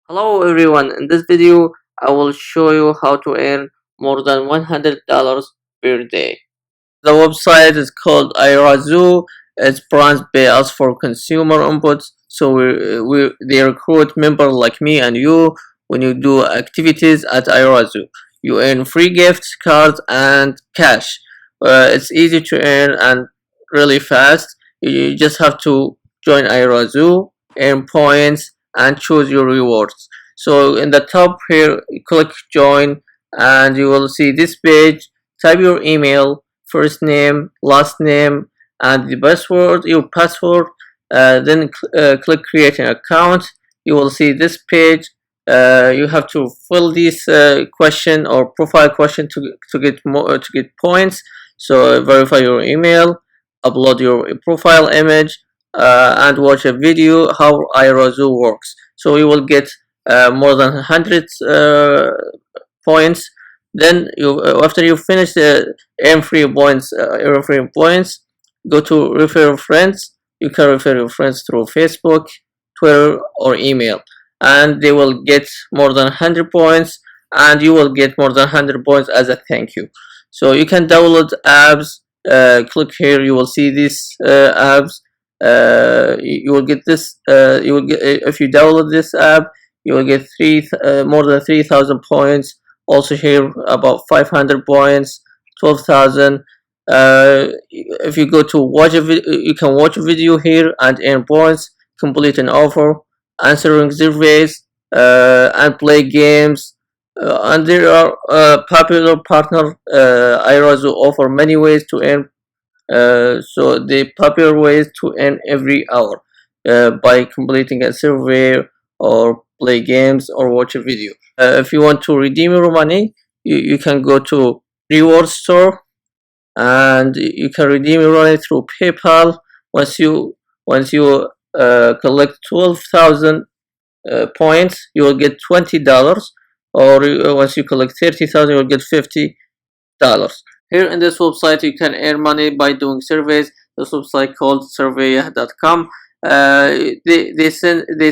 Hello everyone, in this video I will show you how to earn more than $100 per day. The website is called iRazoo. It's brands pay us for consumer inputs, so they recruit members like me and you when you do activities at iRazoo. You earn free gifts, cards, and cash. It's easy to earn and really fast. You just have to join iRazoo, earn points, and choose your rewards. So in the top here, click join, and you will see this page. Type your email, first name, last name, and the password, your password. Then click create an account. You will see this page. You have to fill this question or profile question to get more to get points. So verify your email, upload your profile image, and watch a video how iRazoo works. So you will get more than 100 points. Then you after you finish the earn free points, go to refer friends. You can refer your friends through Facebook, Twitter, or email, and they will get more than 100 points, and you will get more than 100 points as a thank you. So you can download apps. Click here, you will see these apps. You will get this. You will get if you download this app, you will get more than 3,000 points. Also here about 500 points, 12,000. If you go to watch a video, you can watch a video here and earn points, complete an offer, answering surveys, and play games. And there are popular partner. iRazoo offer many ways to earn. So the popular ways to earn every hour by completing a survey or play games or watch a video. If you want to redeem your money, you can go to reward store and you can redeem your money through PayPal. Once you collect 12,000 points, you will get $20, or once you collect 30,000, you will get $50. Here in this website, you can earn money by doing surveys. This website called Surveyeah.com. They send the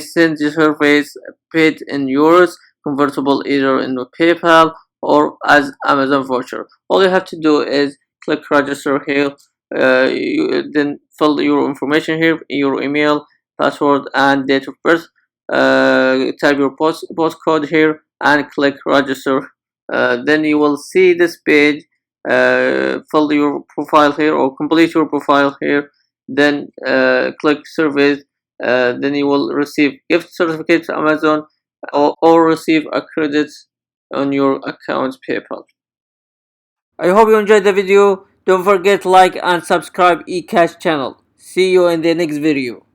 surveys paid in euros, convertible either in PayPal or as Amazon voucher. All you have to do is click register here. You then fill your information here, your email, password, and date of birth. Type your postcode here and click register. Then you will see this page. Fill your profile here or complete your profile here. Then click surveys. Then you will receive gift certificates Amazon, or receive a credit on your account PayPal. I hope you enjoyed the video. Don't forget to like and subscribe eCash channel. See you in the next video.